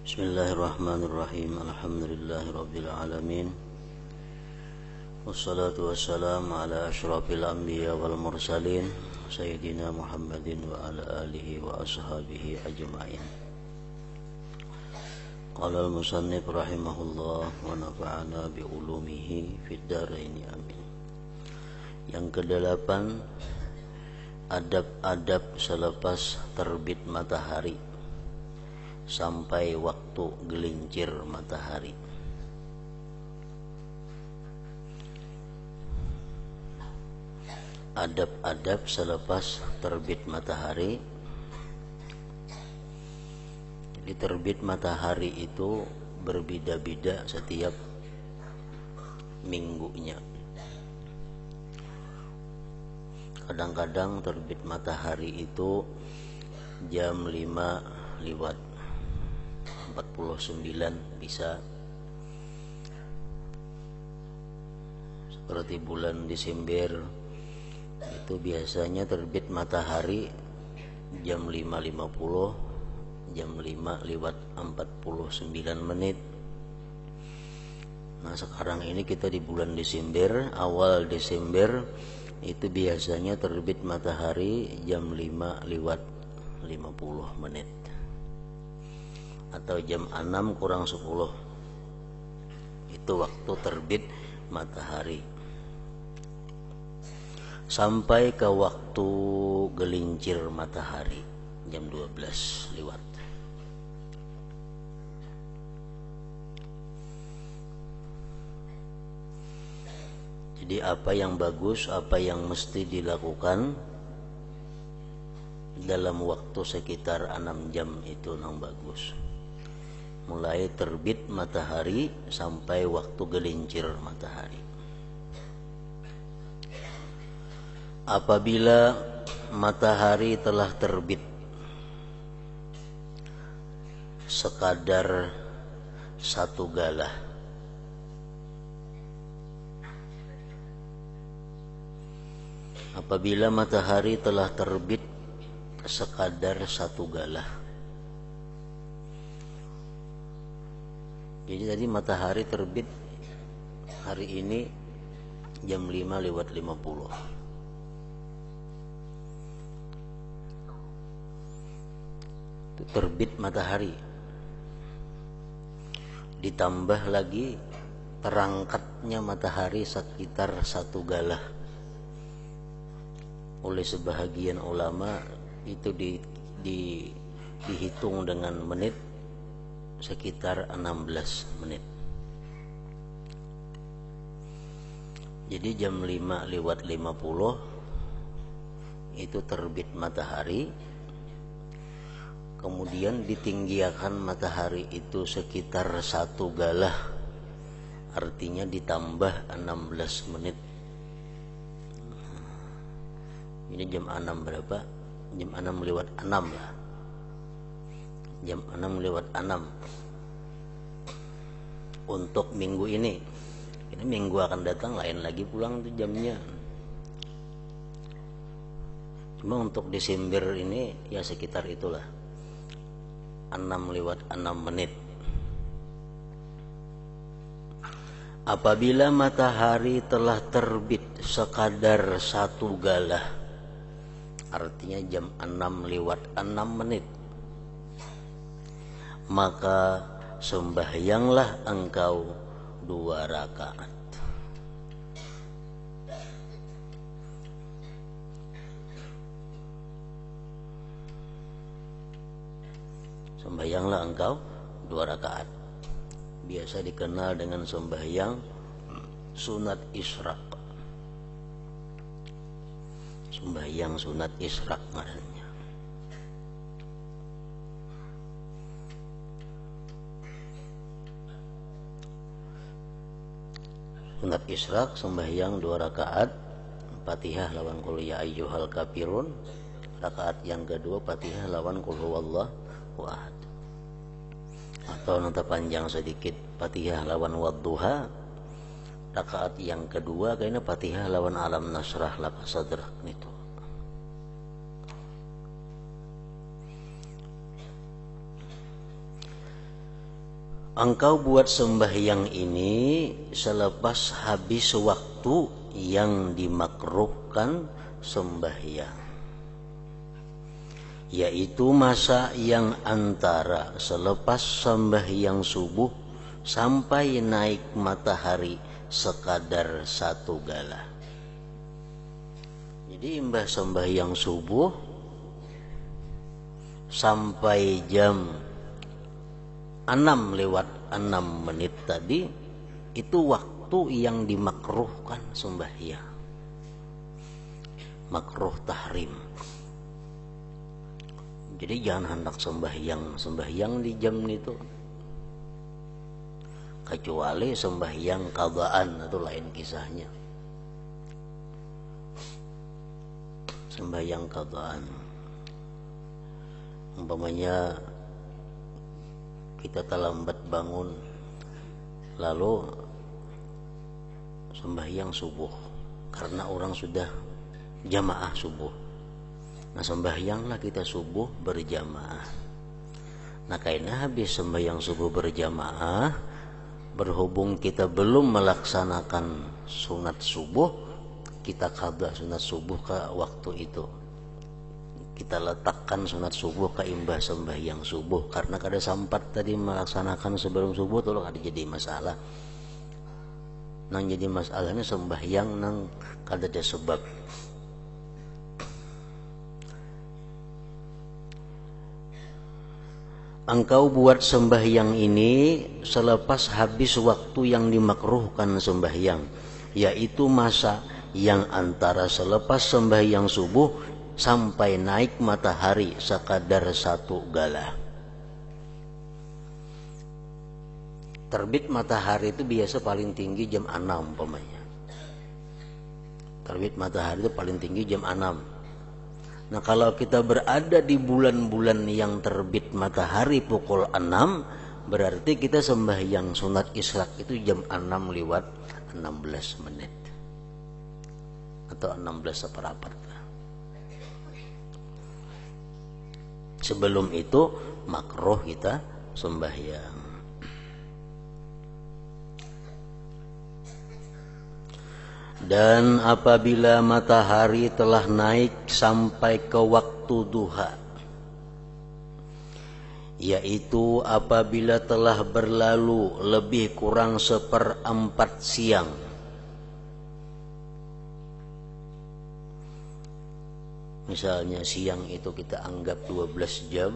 Bismillahirrahmanirrahim. Alhamdulillahirabbil alamin. Wassalatu wassalamu ala asyrafil anbiya wal mursalin sayyidina Muhammadin wa ala alihi wa ashabihi ajma'in. Qala al-musannif rahimahullah wa nafa'ana bi ulumihi fid dharain amin. Yang kedelapan, adab-adab selepas terbit matahari sampai waktu gelincir matahari. Adab-adab selepas terbit matahari. Jadi terbit matahari itu berbeda-beda setiap minggunya. Kadang-kadang terbit matahari itu jam 5:49 bisa, seperti bulan Desember itu biasanya terbit matahari jam 5.50, jam 5:49. Nah sekarang ini kita di bulan Desember, awal Desember itu biasanya terbit matahari jam 5:50 atau jam 6:10. Itu waktu terbit matahari sampai ke waktu gelincir matahari jam 12 lewat. Jadi apa yang bagus, apa yang mesti dilakukan dalam waktu sekitar 6 jam itu yang bagus. Mulai terbit matahari sampai waktu gelincir matahari. Apabila matahari telah terbit sekadar 1 galah, apabila matahari telah terbit sekadar 1 galah. Jadi tadi matahari terbit hari ini jam 5:50. Itu terbit matahari. Ditambah lagi terangkatnya matahari sekitar 1 galah. Oleh sebahagian ulama itu dihitung dengan menit sekitar 16 menit. Jadi jam 5:50 itu terbit matahari. Kemudian ditinggikan matahari itu sekitar 1 galah. Artinya ditambah 16 menit. Ini jam 6 berapa? Jam 6:06 lah. Jam 6:06 untuk minggu ini. Ini minggu akan datang lain lagi pulang tuh jamnya. Cuma untuk Desember ini ya sekitar itulah, 6:06. Apabila matahari telah terbit sekadar 1 galah, artinya jam 6:06, maka sembahyanglah engkau 2 rakaat. Sembahyanglah engkau 2 rakaat. Biasa dikenal dengan sembahyang sunat isyraq. Sembahyang sunat isyraq namanya. Sunat isyraq sembahyang 2 rakaat, Fatihah lawan qul ya ayyuhal kafirun. Rakaat yang kedua Fatihah lawan qul huwallahu ahad. Atau nota panjang sedikit Fatihah lawan wadduha. Rakaat yang kedua kayaknya Fatihah lawan alam nasrah laka sadrak itu. engkau buat sembahyang ini selepas habis waktu yang dimakruhkan sembahyang, yaitu masa yang antara selepas sembahyang subuh sampai naik matahari sekadar 1 gala. Jadi imbah sembahyang subuh sampai jam 6:06 tadi itu waktu yang dimakruhkan sembahyang, makruh tahrim. Jadi jangan hendak sembahyang di jam itu, kecuali sembahyang qadaan, itu lain kisahnya. Sembahyang qadaan, umpamanya kita terlambat bangun lalu sembahyang subuh karena orang sudah jamaah subuh. Nah, sembahyanglah kita subuh berjamaah. Nah, karena habis sembahyang subuh berjamaah, berhubung kita belum melaksanakan sunat subuh, kita qada sunat subuh ke waktu itu. Kita letakkan sunat subuh ke imbah sembahyang subuh, karena kada sempat tadi melaksanakan sebelum subuh, tolong ada jadi masalah. Nang jadi masalahnya sembahyang nang kada ada sebab. Engkau buat sembahyang ini selepas habis waktu yang dimakruhkan sembahyang, yaitu masa yang antara selepas sembahyang subuh sampai naik matahari sekadar 1 gala. Terbit matahari itu biasa paling tinggi jam 6 umpamanya. Terbit matahari itu paling tinggi jam 6. Nah, kalau kita berada di bulan-bulan yang terbit matahari pukul 6, berarti kita sembahyang sunat isyraq itu jam 6:16 atau 16:15. Sebelum itu makruh kita sembahyang. Dan apabila matahari telah naik sampai ke waktu duha, yaitu apabila telah berlalu lebih kurang 1/4 siang, misalnya siang itu kita anggap 12 jam,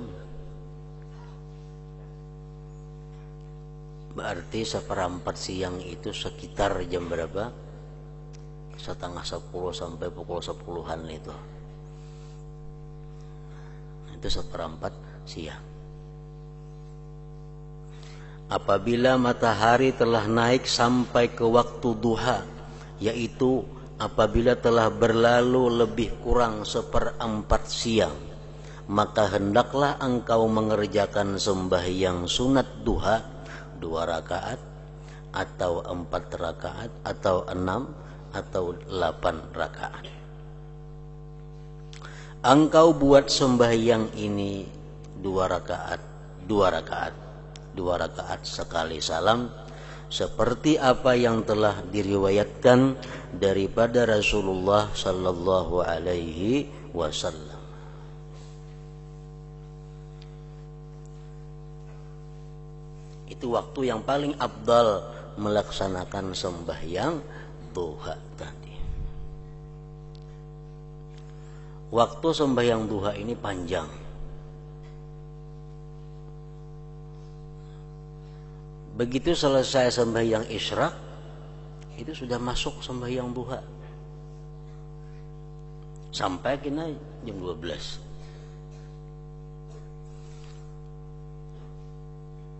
berarti 1/4 siang itu sekitar jam berapa? 9:30 sampai pukul 10-an itu. Itu 1/4 siang. Apabila matahari telah naik sampai ke waktu duha, yaitu apabila telah berlalu lebih kurang 1/4 siang, maka hendaklah engkau mengerjakan sembahyang sunat duha 2 rakaat atau 4 rakaat atau 6 atau 8 rakaat. Engkau buat sembahyang ini 2 rakaat sekali salam, seperti apa yang telah diriwayatkan daripada Rasulullah sallallahu alaihi wasallam. Itu waktu yang paling afdal melaksanakan sembahyang duha tadi. Waktu sembahyang duha ini panjang. Begitu selesai sembahyang isyraq, itu sudah masuk sembahyang duha. Sampai kena jam 12.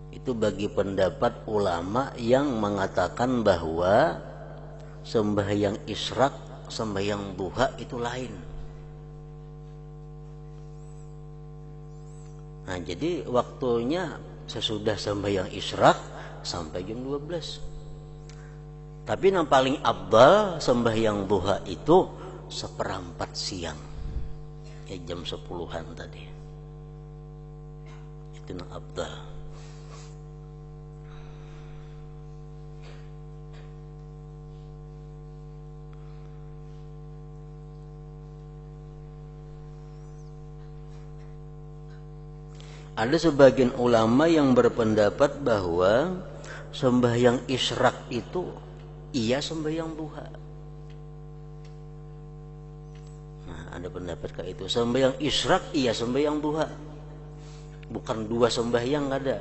Itu bagi pendapat ulama yang mengatakan bahwa sembahyang isyraq, sembahyang duha itu lain. Nah, jadi waktunya sesudah sembahyang isyraq sampai jam 12. Tapi yang paling afdal sembahyang duha itu 1/4 siang, ya jam 10-an tadi. Itu yang afdal. Ada sebagian ulama yang berpendapat bahwa sembahyang isyraq itu iya sembahyang duha. Nah, ada pendapat kayak itu. Sembahyang isyraq iya sembahyang duha. Bukan dua sembahyang, ada.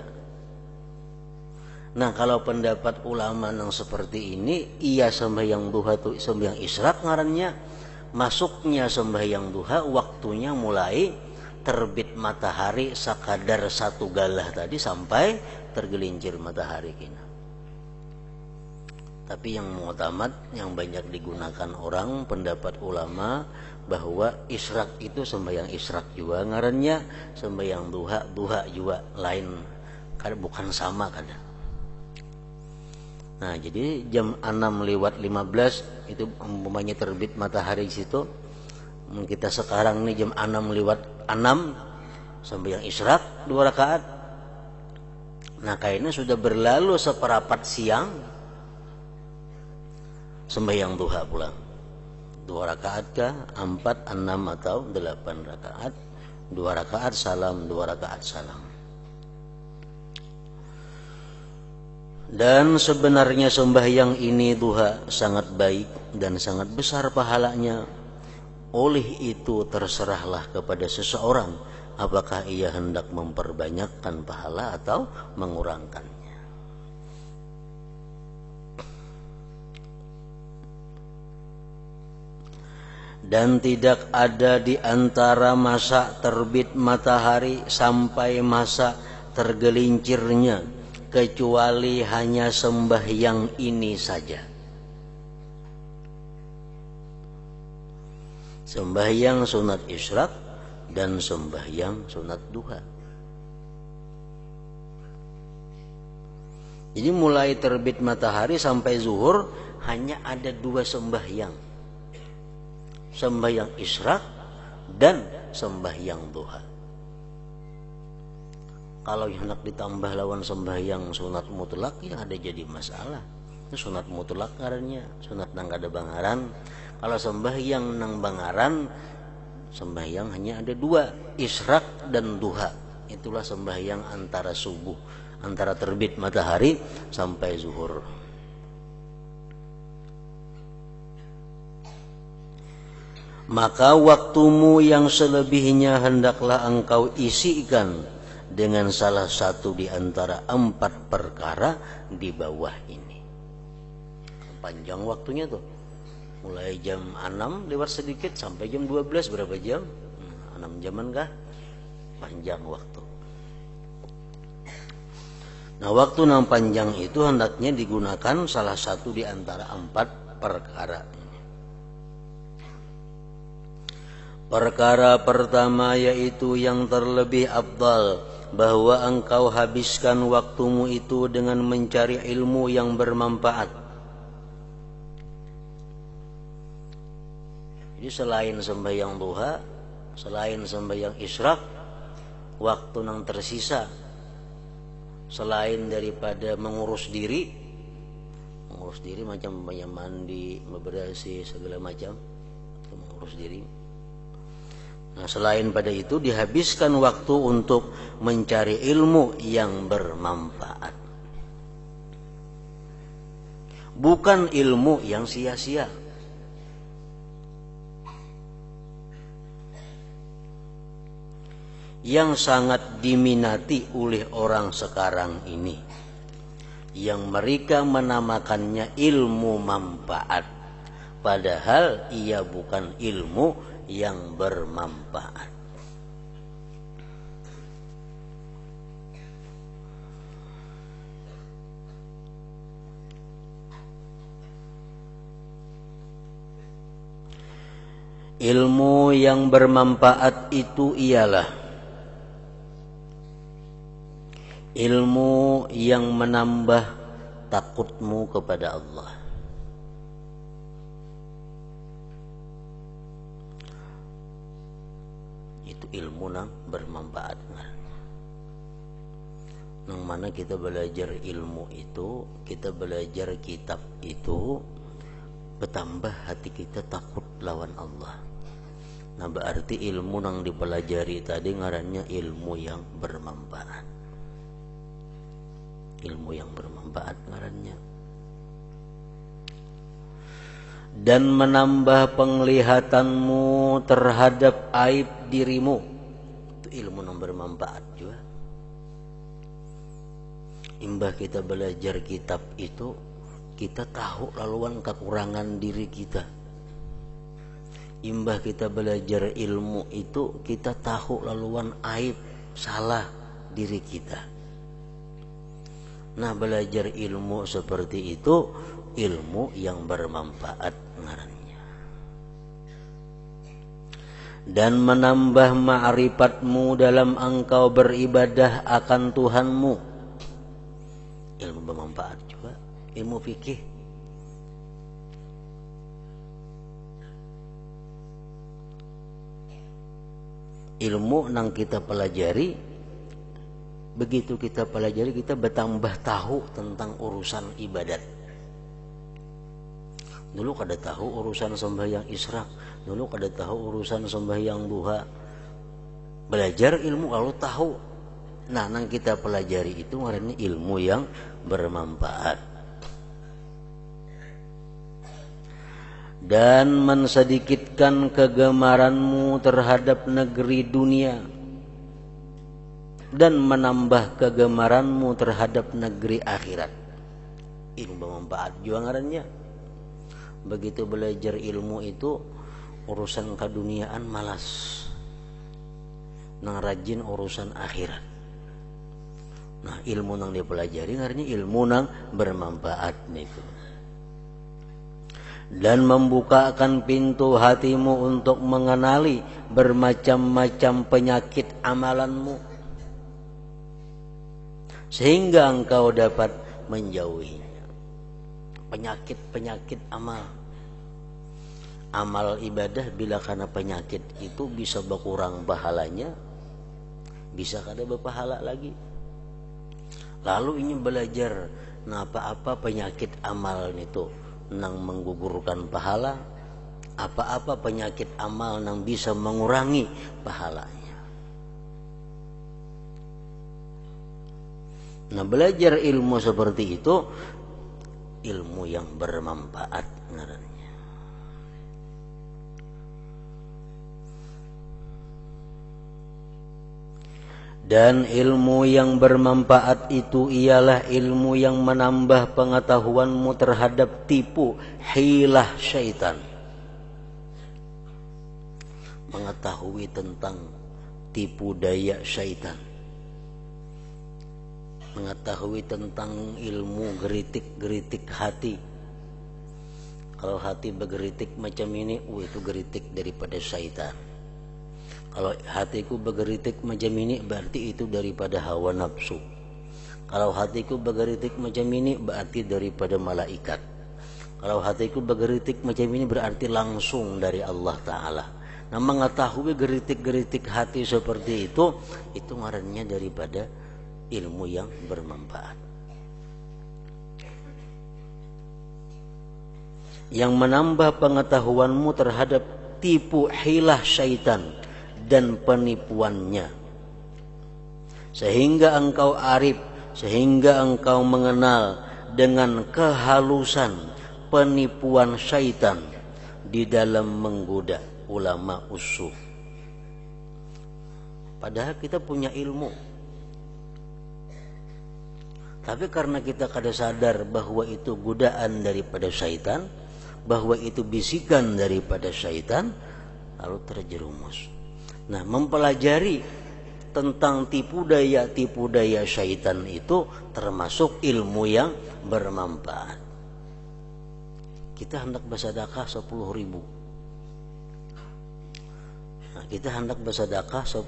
Nah, kalau pendapat ulama yang seperti ini, iya sembahyang duha itu sembahyang isyraq ngarannya. Masuknya sembahyang duha waktunya mulai terbit matahari sakadar satu galah tadi sampai tergelincir matahari kina. Tapi yang mu'tamad, yang banyak digunakan orang, pendapat ulama bahwa isyraq itu sembahyang isyraq juga ngarannya, sembahyang duha, duha juga lain, bukan sama kadang. Nah, jadi jam 6:15 itu umpamanya terbit matahari di situ. Kita sekarang nih jam 6:06 sembahyang isyraq 2 rakaat. Nah, kayaknya sudah berlalu seperapat siang sembahyang duha pulang. 2 rakaat kah? 4, 6 atau 8 rakaat? 2 rakaat salam, 2 rakaat salam. Dan sebenarnya sembahyang ini duha sangat baik dan sangat besar pahalanya. Oleh itu terserahlah kepada seseorang apakah ia hendak memperbanyakkan pahala atau mengurangkannya. Dan tidak ada di antara masa terbit matahari sampai masa tergelincirnya kecuali hanya sembahyang ini saja. Sembahyang sunat isyraq dan sembahyang sunat duha. Jadi mulai terbit matahari sampai zuhur hanya ada 2 sembahyang. Sembahyang isyraq dan sembahyang duha. Kalau hendak ditambah lawan sembahyang sunat mutlak ya ada jadi masalah. Itu sunat mutlak karena sunat nang kada bangaran. Kalau sembahyang nang bangaran, sembahyang hanya ada 2, isyraq dan duha. Itulah sembahyang antara subuh, antara terbit matahari sampai zuhur. Maka waktumu yang selebihnya hendaklah engkau isikan dengan salah satu di antara 4 perkara di bawah ini. Panjang waktunya tuh. Mulai jam 6 lewat sedikit sampai jam 12 berapa jam? 6 jaman kah? Panjang waktu. Nah, waktu yang panjang itu hendaknya digunakan salah satu di antara 4 perkara. Perkara pertama yaitu yang terlebih afdal, bahwa engkau habiskan waktumu itu dengan mencari ilmu yang bermanfaat. Jadi selain sembahyang duha, selain sembahyang isyraq, waktu yang tersisa selain daripada mengurus diri macam mandi, bebersih segala macam, itu mengurus diri. Nah, selain pada itu dihabiskan waktu untuk mencari ilmu yang bermanfaat. Bukan ilmu yang sia-sia. Yang sangat diminati oleh orang sekarang ini, yang mereka menamakannya ilmu manfaat, padahal ia bukan ilmu yang bermanfaat. Ilmu yang bermanfaat itu ialah ilmu yang menambah takutmu kepada Allah. Itu ilmu yang bermanfaat. Nang mana kita belajar ilmu itu, kita belajar kitab itu, bertambah hati kita takut lawan Allah. Nah berarti ilmu yang dipelajari tadi ngarannya ilmu yang bermanfaat. Ilmu yang bermanfaat ngarannya. Dan menambah penglihatanmu terhadap aib dirimu, itu ilmu yang bermanfaat juga. Imbah kita belajar kitab itu, kita tahu laluan kekurangan diri kita. Imbah kita belajar ilmu itu, kita tahu laluan aib salah diri kita. Nah belajar ilmu seperti itu ilmu yang bermanfaat ngarannya. Dan menambah ma'rifatmu dalam engkau beribadah akan Tuhanmu, ilmu bermanfaat juga. Ilmu fikih, ilmu yang kita pelajari, begitu kita pelajari kita bertambah tahu tentang urusan ibadat. Dulu kada tahu urusan sembahyang israk, dulu kada tahu urusan sembahyang duha. Belajar ilmu lalu tahu. Nah, nang kita pelajari itu ngarannya ilmu yang bermanfaat. Dan mensedikitkan kegemaranmu terhadap negeri dunia, dan menambah kegemaranmu terhadap negeri akhirat. Ilmu bermanfaat juga ngarannya. Begitu belajar ilmu itu urusan keduniaan malas, nang rajin urusan akhirat. Nah ilmu nang dipelajari ngarannya ilmu nang bermanfaat niku. Dan membukakan pintu hatimu untuk mengenali bermacam-macam penyakit amalanmu, sehingga engkau dapat menjauhinya. Penyakit-penyakit amal. Amal ibadah bila karena penyakit itu bisa berkurang pahalanya, bisa kada berpahala lagi. Lalu ini belajar nah apa-apa penyakit amal itu nang menggugurkan pahala, apa-apa penyakit amal nang bisa mengurangi pahalanya. Nah belajar ilmu seperti itu ilmu yang bermanfaat ngarannya. Dan ilmu yang bermanfaat itu ialah ilmu yang menambah pengetahuanmu terhadap tipu hilah syaitan. Mengetahui tentang tipu daya syaitan. Mengetahui tentang ilmu geritik-geritik hati. Kalau hati bergeritik macam ini, itu geritik daripada syaitan. Kalau hatiku bergeritik macam ini, berarti itu daripada hawa nafsu. Kalau hatiku bergeritik macam ini, berarti daripada malaikat. Kalau hatiku bergeritik macam ini, berarti langsung dari Allah Ta'ala. Nah mengetahui geritik-geritik hati seperti itu ngarannya daripada ilmu yang bermanfaat. Yang menambah pengetahuanmu terhadap tipu hilah syaitan dan penipuannya, sehingga engkau arif, sehingga engkau mengenal dengan kehalusan penipuan syaitan di dalam menggoda ulama usul. Padahal kita punya ilmu, tapi karena kita kada sadar bahwa itu godaan daripada syaitan, bahwa itu bisikan daripada syaitan, lalu terjerumus. Nah, mempelajari tentang tipu daya syaitan itu termasuk ilmu yang bermanfaat. Kita hendak bersedekah 10.000. Nah, kita hendak bersedekah 10.000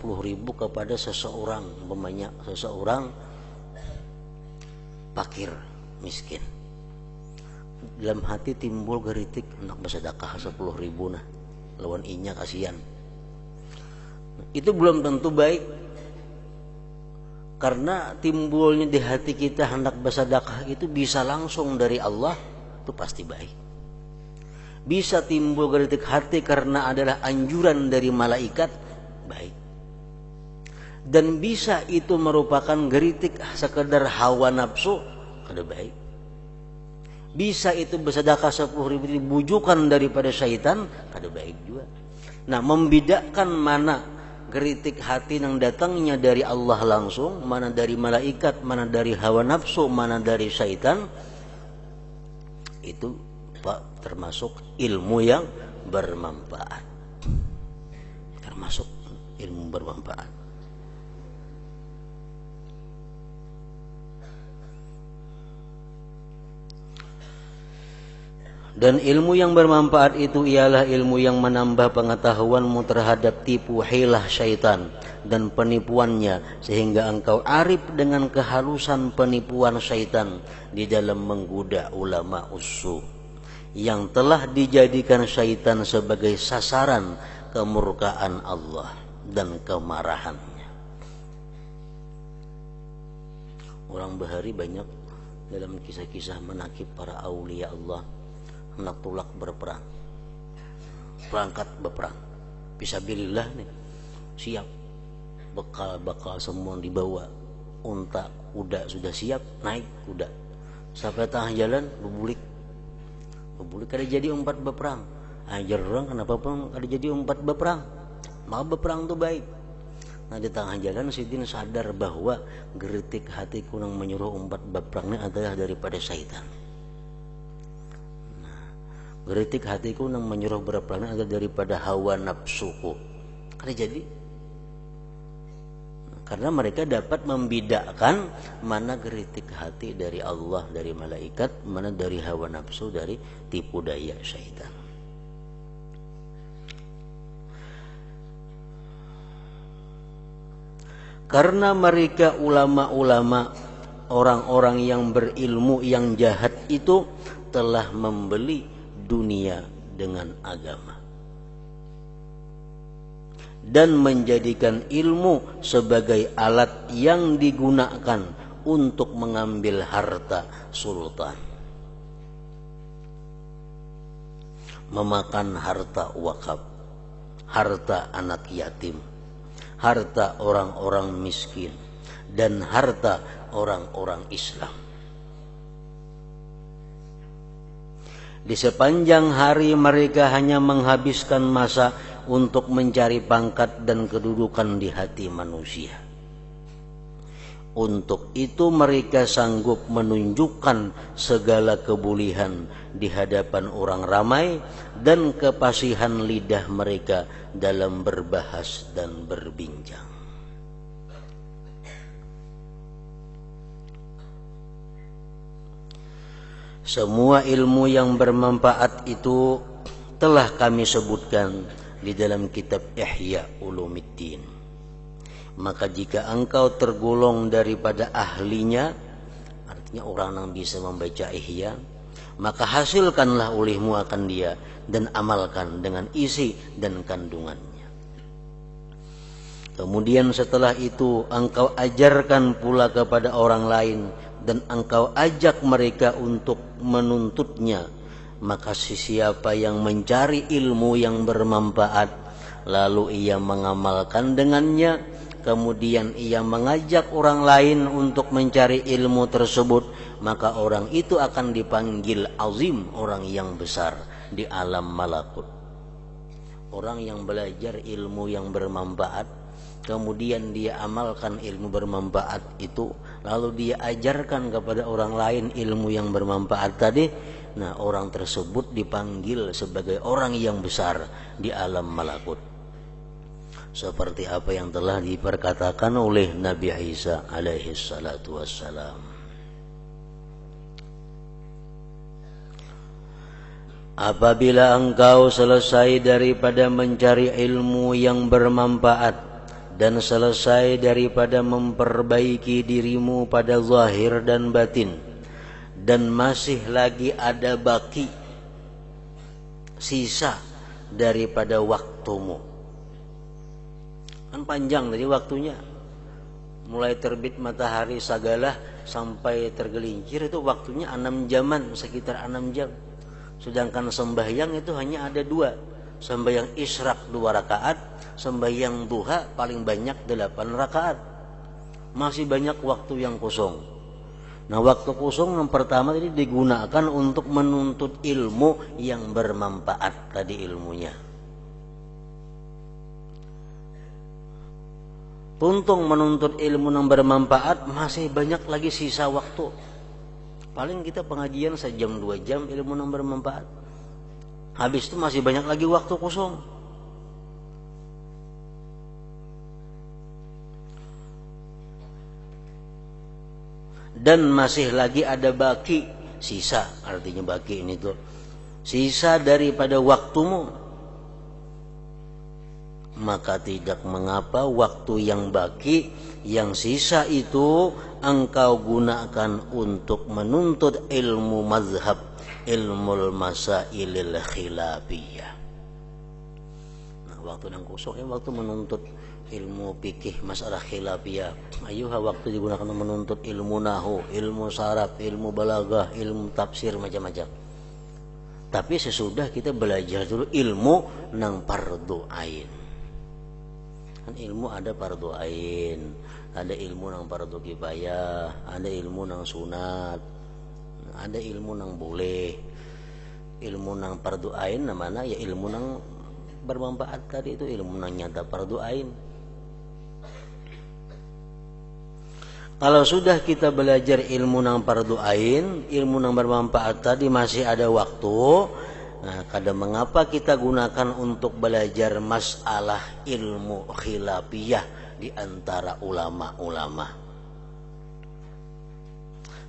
kepada seseorang, umpamanya seseorang fakir, miskin. Dalam hati timbul geritik hendak bersedekah 10.000 nah, lawan inya kasihan. Itu belum tentu baik. Karena timbulnya di hati kita hendak bersedekah itu bisa langsung dari Allah, itu pasti baik. bisa timbul geritik hati karena adalah anjuran dari malaikat, baik. Dan bisa itu merupakan geritik sekedar hawa nafsu, kada baik. Bisa itu bersedekah 10.000 bujukan daripada syaitan, kada baik juga. Nah, membedakan mana geritik hati yang datangnya dari Allah langsung, mana dari malaikat, mana dari hawa nafsu, mana dari syaitan, itu Pak termasuk ilmu yang bermanfaat. Termasuk ilmu bermanfaat. Dan ilmu yang bermanfaat itu ialah ilmu yang menambah pengetahuanmu terhadap tipu hilah syaitan dan penipuannya, sehingga engkau arif dengan kehalusan penipuan syaitan di dalam menggoda ulama usu yang telah dijadikan syaitan sebagai sasaran kemurkaan Allah dan kemarahannya. Orang bahari banyak dalam kisah-kisah menakib para aulia Allah, hendak tulak berperang, berangkat berperang fisabilillah nih, siap, bekal semua dibawa, unta, kuda sudah siap, naik kuda, sampai tengah jalan bebulik kada jadi umpat berperang. Ajar orang kenapa pun kada jadi umpat berperang, maka berperang tuh baik. Nah, di tengah jalan Sidin sadar bahwa geritik hatiku yang menyuruh umpat berperang ini adalah daripada syaitan. Geritik hatiku yang menyuruh berperang adalah daripada hawa nafsuku. Kada jadi. Karena mereka dapat membedakan mana geritik hati dari Allah, dari malaikat, mana dari hawa nafsu, dari tipu daya syaitan. Karena mereka ulama-ulama, orang-orang yang berilmu yang jahat itu telah membeli dunia dengan agama dan menjadikan ilmu sebagai alat yang digunakan untuk mengambil harta sultan, memakan harta wakaf, harta anak yatim, harta orang-orang miskin, dan harta orang-orang Islam. Di sepanjang hari mereka hanya menghabiskan masa untuk mencari pangkat dan kedudukan di hati manusia. Untuk itu mereka sanggup menunjukkan segala kebulihan di hadapan orang ramai dan kepasihan lidah mereka dalam berbahas dan berbincang. Semua ilmu yang bermanfaat itu telah kami sebutkan di dalam kitab Ihya Ulumuddin. Maka jika engkau tergolong daripada ahlinya, artinya orang yang bisa membaca Ihya, maka hasilkanlah olehmu akan dia dan amalkan dengan isi dan kandungannya. Kemudian setelah itu engkau ajarkan pula kepada orang lain dan engkau ajak mereka untuk menuntutnya. Maka siapa yang mencari ilmu yang bermanfaat lalu ia mengamalkan dengannya, kemudian ia mengajak orang lain untuk mencari ilmu tersebut, maka orang itu akan dipanggil azim, orang yang besar di alam malakut. Orang yang belajar ilmu yang bermanfaat, kemudian dia amalkan ilmu bermanfaat itu, lalu dia ajarkan kepada orang lain ilmu yang bermanfaat tadi, nah orang tersebut dipanggil sebagai orang yang besar di alam malakut. Seperti apa yang telah diperkatakan oleh Nabi Isa alaihi salatu wassalam. Apabila engkau selesai daripada mencari ilmu yang bermanfaat dan selesai daripada memperbaiki dirimu pada zahir dan batin, dan masih lagi ada baki sisa daripada waktumu, kan panjang tadi waktunya, mulai terbit matahari sagalah sampai tergelincir itu waktunya 6 jaman, sekitar 6 jam. Sedangkan sembahyang itu hanya ada dua, sembahyang isyraq 2 rakaat, sembahyang duha paling banyak 8 rakaat. Masih banyak waktu yang kosong. Nah, waktu kosong yang pertama tadi digunakan untuk menuntut ilmu yang bermanfaat tadi ilmunya. Untung menuntut ilmu yang bermanfaat masih banyak lagi sisa waktu. Paling kita pengajian sejam 2 jam ilmu yang bermanfaat. Habis itu masih banyak lagi waktu kosong. Dan masih lagi ada baki, sisa, artinya baki ini tuh sisa daripada waktumu. Maka tidak mengapa waktu yang baki, yang sisa itu engkau gunakan untuk menuntut ilmu mazhab, ilmu masailil khilafiyah. Nah, waktu yang kosong waktu menuntut ilmu fikih masalah khilafiyah. Ayuha waktu digunakan untuk menuntut ilmu nahwu, ilmu saraf, ilmu balaghah, ilmu tafsir, macam-macam. Tapi sesudah kita belajar dulu ilmu nang fardu ain. Kan ilmu ada fardu ain, ada ilmu nang fardu kifayah, ada ilmu nang sunat, ada ilmu nang boleh. Ilmu nang fardu ain namanya ya ilmu nang bermanfaat tadi itu, ilmu nang nyata fardu ain. Kalau sudah kita belajar ilmu nang fardu ain, ilmu nang bermanfaat tadi masih ada waktu. Nah, kadang mengapa kita gunakan untuk belajar masalah ilmu khilafiyah di antara ulama-ulama?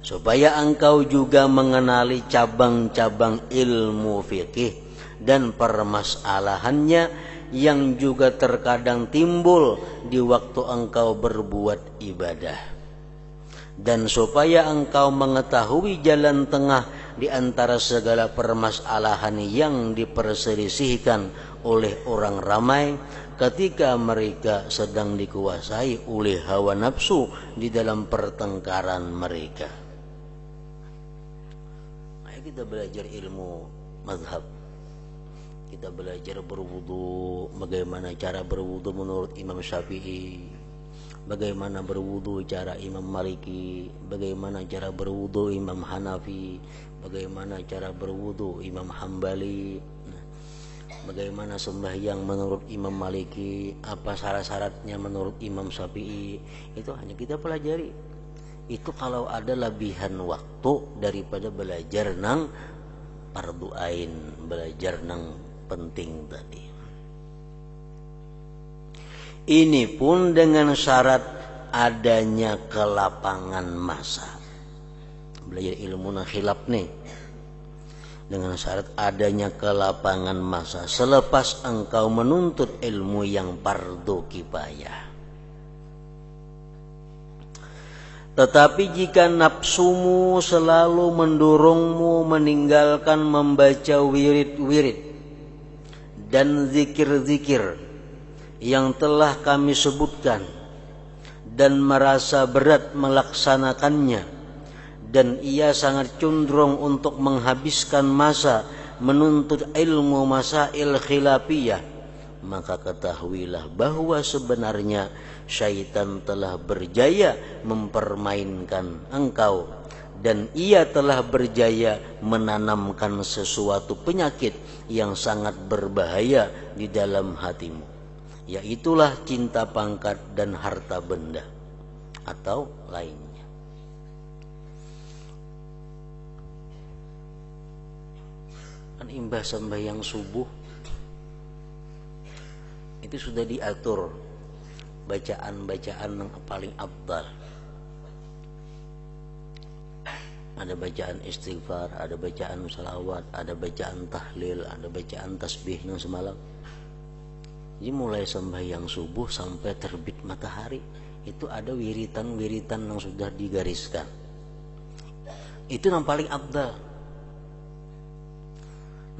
Supaya engkau juga mengenali cabang-cabang ilmu fikih dan permasalahannya yang juga terkadang timbul di waktu engkau berbuat ibadah. Dan supaya engkau mengetahui jalan tengah di antara segala permasalahan yang diperselisihkan oleh orang ramai ketika mereka sedang dikuasai oleh hawa nafsu di dalam pertengkaran mereka. Ayo kita belajar ilmu mazhab. Kita belajar berwudu, bagaimana cara berwudu menurut Imam Syafi'i, bagaimana berwudu cara Imam Maliki, bagaimana cara berwudu Imam Hanafi, bagaimana cara berwudu Imam Hambali, bagaimana sembahyang menurut Imam Maliki, apa syarat-syaratnya menurut Imam Syafi'i. Itu hanya kita pelajari. Itu kalau ada lebihan waktu daripada belajar nang fardu ain, belajar nang penting tadi. Ini pun dengan syarat adanya kelapangan masa. Belajar ilmu nang khilaf nih, dengan syarat adanya kelapangan masa selepas engkau menuntut ilmu yang fardu kifayah. Tetapi jika nafsumu selalu mendorongmu meninggalkan membaca wirid-wirid dan zikir-zikir yang telah kami sebutkan dan merasa berat melaksanakannya, dan ia sangat condong untuk menghabiskan masa menuntut ilmu masail khilafiyah, maka ketahuilah bahwa sebenarnya syaitan telah berjaya mempermainkan engkau, dan ia telah berjaya menanamkan sesuatu penyakit yang sangat berbahaya di dalam hatimu, yaitulah cinta pangkat dan harta benda atau lainnya. Kan imbas sembahyang subuh itu sudah diatur bacaan-bacaan yang paling afdal. Ada bacaan istighfar, ada bacaan salawat, ada bacaan tahlil, ada bacaan tasbih yang semalam. Jadi mulai sembahyang subuh sampai terbit matahari itu ada wiritan-wiritan yang sudah digariskan. Itu yang paling afdal.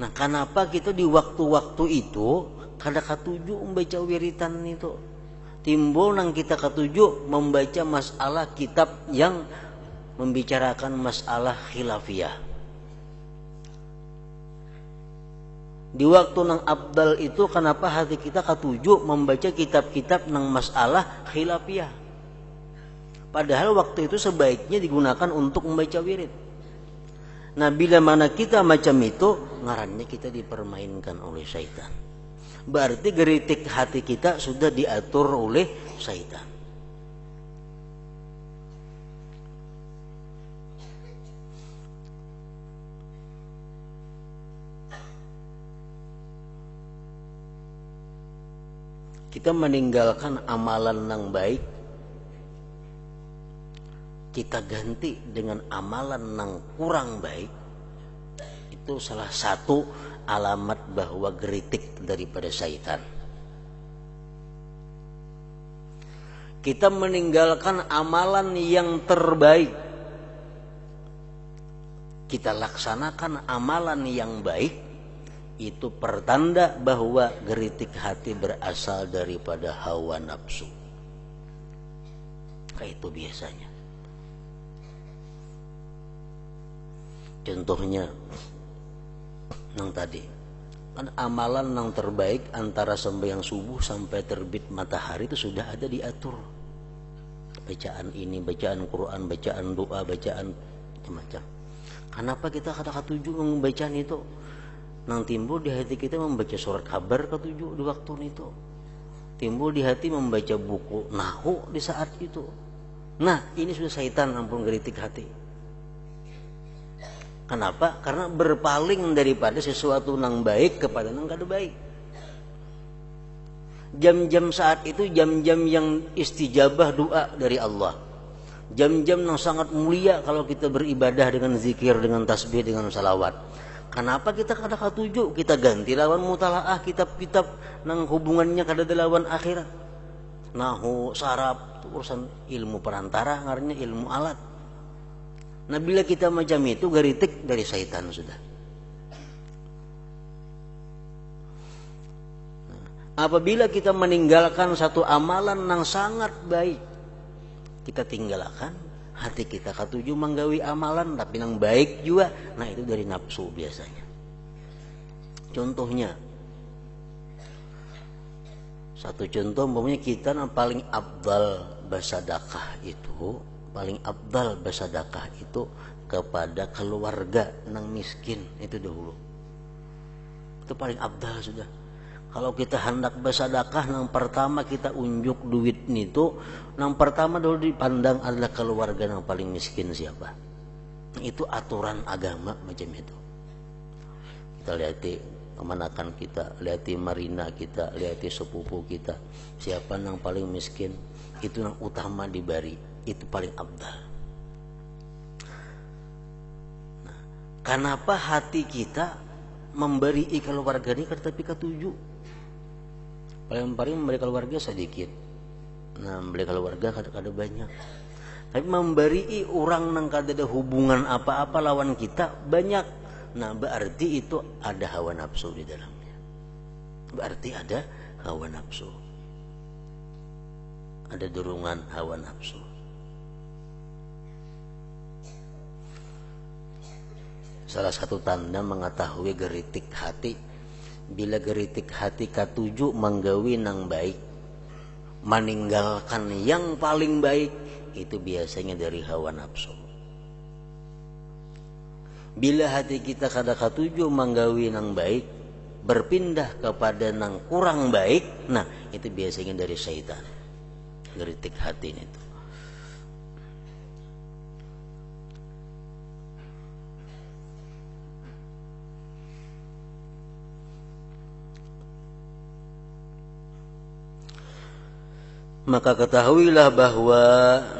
Nah, kenapa kita di waktu-waktu itu kada katuju membaca wiritan itu? Timbul nang kita katuju membaca masalah kitab yang membicarakan masalah khilafiyah. Di waktu nang abdal itu kenapa hati kita katuju membaca kitab-kitab nang masalah khilafiyah. Padahal waktu itu sebaiknya digunakan untuk membaca wirid. Nah, bila mana kita macam itu, ngarannya kita dipermainkan oleh syaitan. Berarti geritik hati kita sudah diatur oleh syaitan. Kita meninggalkan amalan yang baik, kita ganti dengan amalan yang kurang baik, itu salah satu alamat bahwa geritik daripada syaitan. Kita meninggalkan amalan yang terbaik, kita laksanakan amalan yang baik, itu pertanda bahwa geritik hati berasal daripada hawa nafsu. Kayak itu biasanya. Contohnya yang tadi, kan amalan yang terbaik antara sembahyang subuh sampai terbit matahari itu sudah ada diatur. Bacaan ini, bacaan Quran, bacaan doa, bacaan macam-macam. Kenapa kita kata-kata tujuh membacaan itu? Nang timbul di hati kita membaca surat kabar ketujuh di waktu itu. Timbul di hati membaca buku nahu di saat itu. Nah, ini sudah syaitan ampun geritik hati. Kenapa? Karena berpaling daripada sesuatu yang baik kepada yang kada baik. Jam-jam saat itu jam-jam yang istijabah doa dari Allah. Jam-jam yang sangat mulia kalau kita beribadah dengan zikir, dengan tasbih, dengan salawat. Kenapa kita kada katuju? Kita ganti lawan mutalaah kitab-kitab nang hubungannya kada lawan akhirat. Nahu, saraf, itu urusan ilmu perantara, ngarannya ilmu alat. Nah, bila kita macam itu geritik dari syaitan sudah. Nah, apabila kita meninggalkan satu amalan yang sangat baik, kita tinggalkan, hati kita katuju menggawi amalan tapi yang baik juga. Nah, itu dari nafsu biasanya. Contohnya, satu contoh umpamanya kita yang paling abdal bersedekah itu, paling abdal bersedekah itu kepada keluarga yang miskin itu dahulu. Itu paling abdal sudah. Kalau kita hendak bersedekah, yang pertama kita unjuk duit itu, yang pertama dulu dipandang adalah keluarga yang paling miskin siapa. Itu aturan agama macam itu. Kita lihati kemanakan kita, lihati marina kita, lihati sepupu kita, siapa yang paling miskin, itu yang utama diberi, itu paling abdal. Nah, kenapa hati kita memberi keluarga ini tetapi ketujuh? Paling-paling memberi keluarga sedikit. Nah, memberi keluarga kada banyak. Tapi memberi orang yang kada ada hubungan apa-apa lawan kita banyak. Nah, berarti itu ada hawa nafsu di dalamnya. Berarti ada hawa nafsu. Ada dorongan hawa nafsu. Salah satu tanda mengetahui geritik hati, bila geritik hati katuju menggawi nang baik, meninggalkan yang paling baik, itu biasanya dari hawa nafsu. Bila hati kita kada katuju menggawi nang baik, berpindah kepada nang kurang baik, nah itu biasanya dari syaitan. Geritik hati itu. Maka ketahuilah bahwa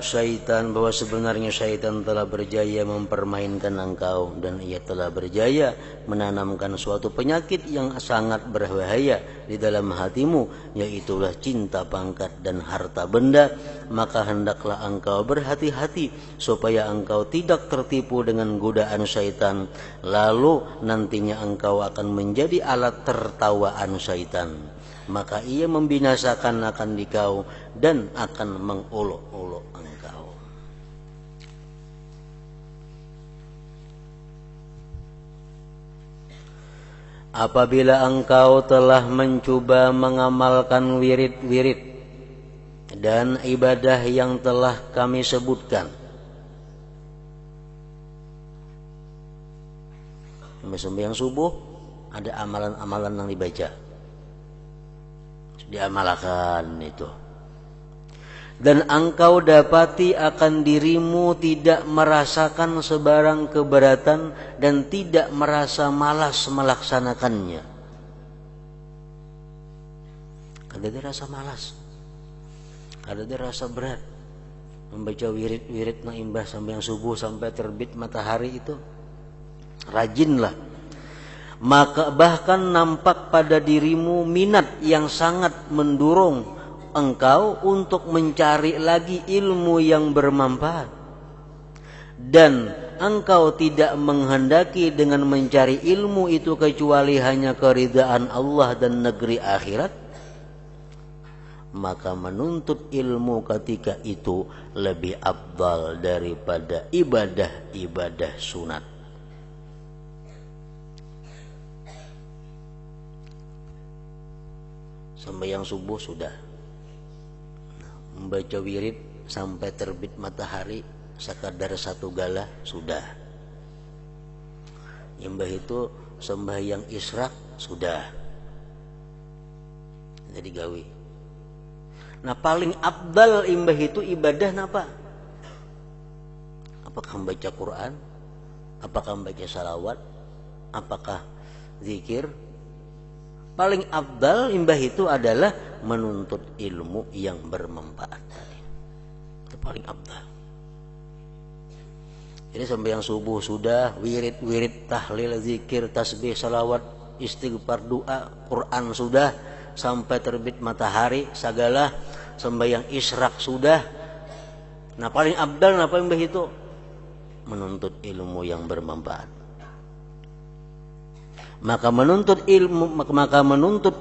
sebenarnya syaitan telah berjaya mempermainkan engkau, dan ia telah berjaya menanamkan suatu penyakit yang sangat berbahaya di dalam hatimu, yaitulah cinta pangkat dan harta benda. Maka hendaklah engkau berhati-hati supaya engkau tidak tertipu dengan godaan syaitan, lalu nantinya engkau akan menjadi alat tertawaan syaitan. Maka ia membinasakan akan dikau dan akan mengolok-olok engkau. apabila engkau telah mencoba mengamalkan wirid-wirid dan ibadah yang telah kami sebutkan. Sembahyang subuh ada amalan-amalan yang dibaca, diamalkan itu. Dan engkau dapati akan dirimu tidak merasakan sebarang keberatan dan tidak merasa malas melaksanakannya. Kada ada rasa malas, kada ada rasa berat membaca wirid-wirid na imbah sampai yang subuh sampai terbit matahari itu. Rajinlah. Maka bahkan nampak pada dirimu minat yang sangat mendorong engkau untuk mencari lagi ilmu yang bermanfaat, dan engkau tidak menghendaki dengan mencari ilmu itu kecuali hanya keridaan Allah dan negeri akhirat, maka menuntut ilmu ketika itu lebih afdal daripada ibadah-ibadah sunat. Sembahyang subuh sudah, membaca wirid sampai terbit matahari sekadar satu gala sudah. Imbah itu sembahyang israk sudah. Jadi gawi. Nah paling afdal imbah itu ibadah napa? Apakah membaca Quran? Apakah membaca salawat? Apakah zikir? Paling afdal imbah itu adalah menuntut ilmu yang bermanfaat tadi. Itu paling afdal. Jadi sembahyang subuh sudah, wirid-wirid, tahlil, zikir, tasbih, salawat, istighfar, doa, Quran sudah, sampai terbit matahari segala, sembahyang israk sudah. Nah paling afdal apa imbah itu? Menuntut ilmu yang bermanfaat. Maka menuntut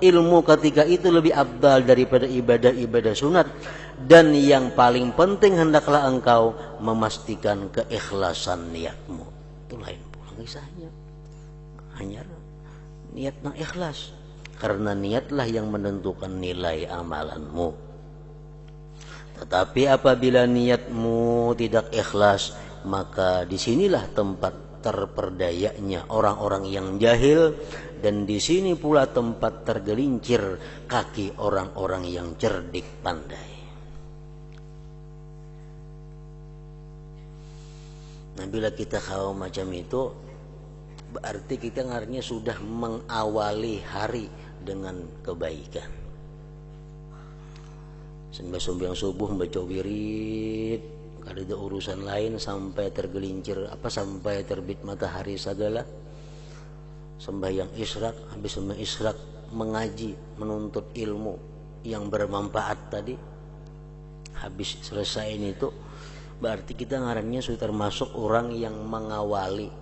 ilmu ketika itu lebih afdal daripada ibadah-ibadah sunat. Dan yang paling penting hendaklah engkau memastikan keikhlasan niatmu. Itu lain pula kisahnya. Hanya niatnya ikhlas, karena niatlah yang menentukan nilai amalanmu. Tetapi apabila niatmu tidak ikhlas, maka disinilah tempat terperdayanya orang-orang yang jahil, dan di sini pula tempat tergelincir kaki orang-orang yang cerdik pandai. Nah bila kita kalau macam itu, berarti kita ngaranya sudah mengawali hari dengan kebaikan. Sembahyang subuh membaca wirid, ada urusan lain sampai tergelincir sampai terbit matahari segala. Sembahyang israk, habis sembahyang israk mengaji, menuntut ilmu yang bermanfaat tadi. Habis selesai itu berarti kita ngarannya sudah termasuk orang yang mengawali,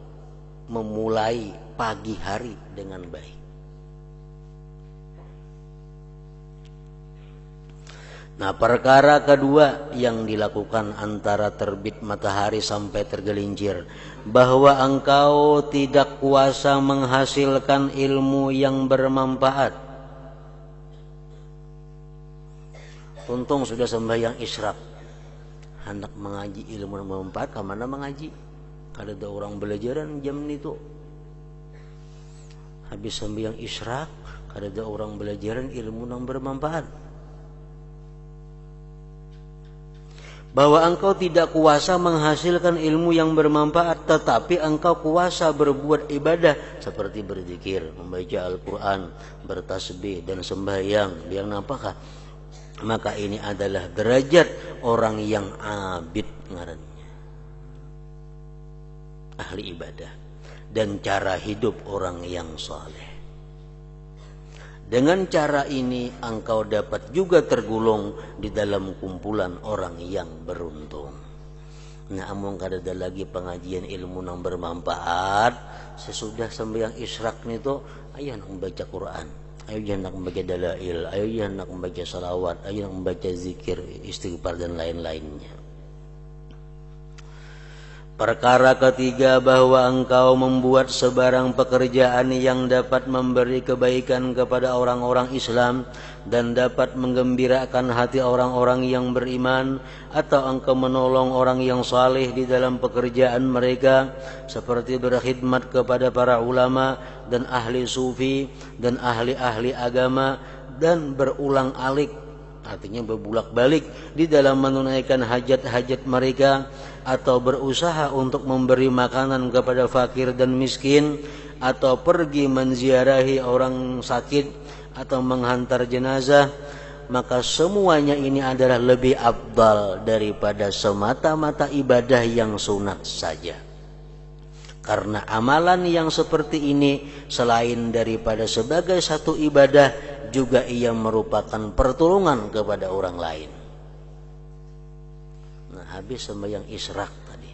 memulai pagi hari dengan baik. Nah perkara kedua yang dilakukan antara terbit matahari sampai tergelincir, bahwa engkau tidak kuasa menghasilkan ilmu yang bermanfaat. Tuntung sudah sembahyang israk, hendak mengaji ilmu yang bermanfaat, kemana mengaji? Kalau ada orang belajaran jam itu. Habis sembahyang israk, kalau ada orang belajaran ilmu yang bermanfaat. Bahwa engkau tidak kuasa menghasilkan ilmu yang bermanfaat, tetapi engkau kuasa berbuat ibadah seperti berzikir, membaca Al-Quran, bertasbih dan sembahyang. Biar apakah? Maka ini adalah derajat orang yang abid ngarannya, ahli ibadah, dan cara hidup orang yang saleh. Dengan cara ini engkau dapat juga tergolong di dalam kumpulan orang yang beruntung. Nah, amung kada ada lagi pengajian ilmu yang bermanfaat, sesudah sembahyang israk itu, ayo nak membaca Quran, ayo nak membaca dalail, ayo nak membaca salawat, ayo nak membaca zikir, istighfar dan lain-lainnya. Perkara ketiga, bahwa engkau membuat sebarang pekerjaan yang dapat memberi kebaikan kepada orang-orang Islam dan dapat menggembirakan hati orang-orang yang beriman, atau engkau menolong orang yang saleh di dalam pekerjaan mereka, seperti berkhidmat kepada para ulama dan ahli sufi dan ahli-ahli agama, dan berulang alik, artinya berbulak-balik di dalam menunaikan hajat-hajat mereka, atau berusaha untuk memberi makanan kepada fakir dan miskin, atau pergi menziarahi orang sakit, atau menghantar jenazah, maka semuanya ini adalah lebih afdal daripada semata-mata ibadah yang sunat saja. Karena amalan yang seperti ini selain daripada sebagai satu ibadah, juga ia merupakan pertolongan kepada orang lain. Nah, habis sembahyang isyraq tadi,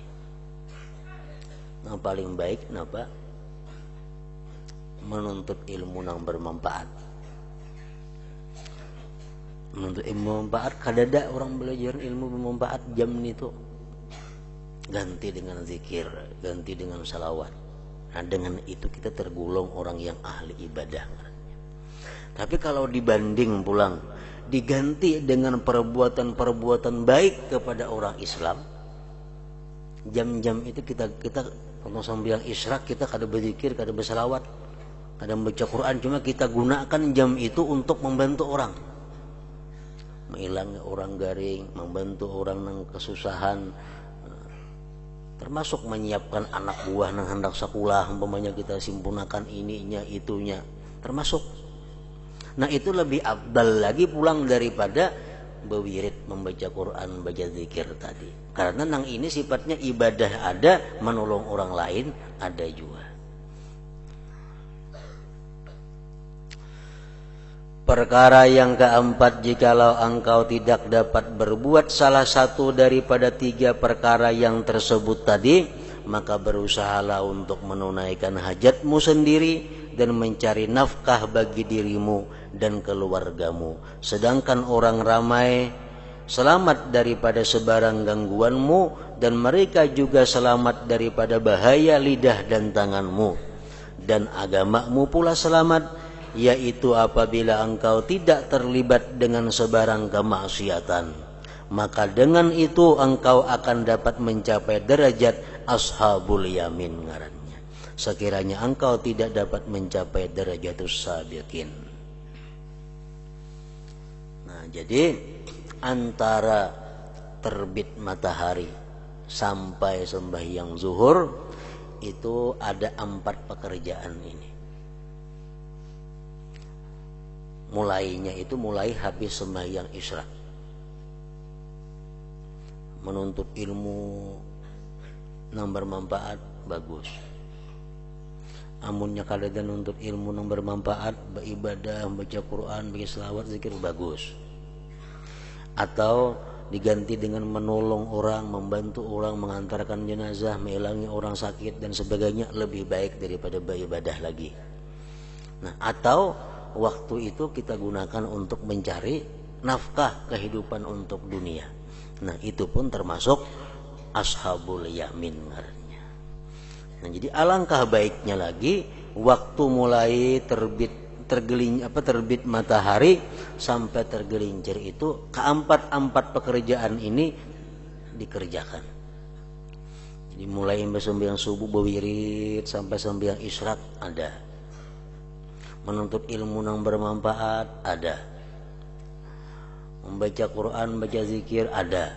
yang paling baik napa? Menuntut ilmu yang bermanfaat. Menuntut ilmu bermanfaat, kadada orang belajar ilmu bermanfaat jam itu ganti dengan zikir, ganti dengan salawat. Nah, dengan itu kita tergolong orang yang ahli ibadah. Tapi kalau dibanding pulang, diganti dengan perbuatan-perbuatan baik kepada orang Islam, jam-jam itu kita kalau sambil isyraq kita kada berzikir, kada bersalawat, kada membaca Quran, cuma kita gunakan jam itu untuk membantu orang, menghilangkan orang garing, membantu orang yang kesusahan, termasuk menyiapkan anak buah yang hendak sekolah, umpamanya kita simpunakan ininya itunya, termasuk. Nah, itu lebih afdal lagi pulang daripada berwirid, membaca Quran, baca zikir tadi. Karena nang ini sifatnya ibadah ada, menolong orang lain ada juga. Perkara yang keempat, jikalau engkau tidak dapat berbuat salah satu daripada tiga perkara yang tersebut tadi, maka berusahalah untuk menunaikan hajatmu sendiri dan mencari nafkah bagi dirimu dan keluargamu, sedangkan orang ramai selamat daripada sebarang gangguanmu, dan mereka juga selamat daripada bahaya lidah dan tanganmu, dan agamamu pula selamat, yaitu apabila engkau tidak terlibat dengan sebarang kemaksiatan, maka dengan itu engkau akan dapat mencapai derajat ashabul yamin ngarannya, sekiranya engkau tidak dapat mencapai derajatus sabiqin. Nah, jadi antara terbit matahari sampai sembahyang zuhur itu ada 4 pekerjaan ini. Mulainya itu mulai habis sembahyang isyraq. Menuntut ilmu yang bermanfaat bagus. Amunnya kalian nuntut ilmu yang bermanfaat, beribadah, membaca Quran, baca selawat, zikir, bagus. Atau diganti dengan menolong orang, membantu orang, mengantarkan jenazah, menghilangi orang sakit dan sebagainya, lebih baik daripada beribadah lagi. Nah, atau waktu itu kita gunakan untuk mencari nafkah kehidupan untuk dunia. Nah, itu pun termasuk ashabul yamin ngarannya. Nah, jadi alangkah baiknya lagi waktu mulai terbit matahari sampai tergelincir itu keempat pekerjaan ini dikerjakan. Jadi mulai sembahyang subuh berwirid sampai sembahyang isyraq ada. Menuntut ilmu yang bermanfaat ada. Membaca Quran, baca zikir ada.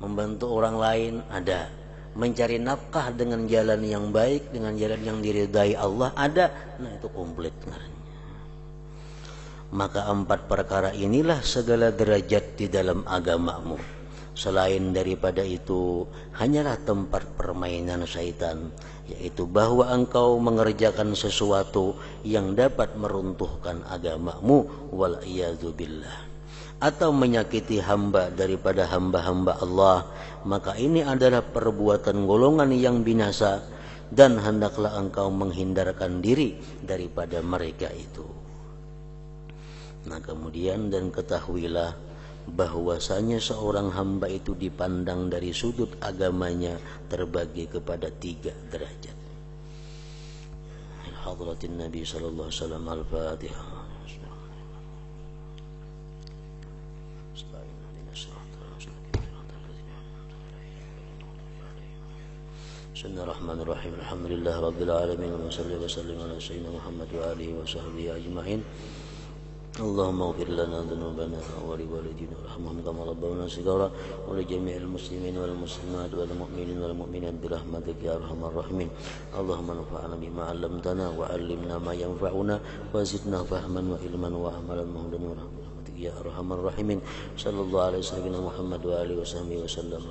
Membantu orang lain ada. Mencari nafkah dengan jalan yang baik, dengan jalan yang diridai Allah ada. Nah, itu komplit ngarannya. Maka 4 perkara inilah segala derajat di dalam agamamu. Selain daripada itu hanyalah tempat permainan syaitan, yaitu bahwa engkau mengerjakan sesuatu yang dapat meruntuhkan agamamu, wal iyadzu billah, atau menyakiti hamba daripada hamba-hamba Allah, maka ini adalah perbuatan golongan yang binasa, dan hendaklah engkau menghindarkan diri daripada mereka itu. Nah, kemudian dan ketahuilah bahwasanya seorang hamba itu dipandang dari sudut agamanya terbagi kepada 3 derajat. Hadratin Nabi sallallahu alaihi wasallam. Al-Fatihah. Bismillahirrahmanirrahim. Alhamdulillah rabbil alamin wa salli wa sallim ala sayyidina Muhammad wa alihi wa sahbihi ajma'in. Allahumma ighfir lana dhunubana wa li walidina warhamhum kama rabbawna shighara wa li jami'il muslimin wal muslimat wal mu'minin wal mu'minat bi rahmatika ya arhamar rahimin. Allahumma anfa'na bima 'allamtana wa 'allimna ma yanfa'una wa zidna fahman wa ilman wa amalan muhdan wa rahmatika ya arhamar rahimin. Sallallahu alaihi wasallam Muhammad wa alihi wa sahbihi wa sallam.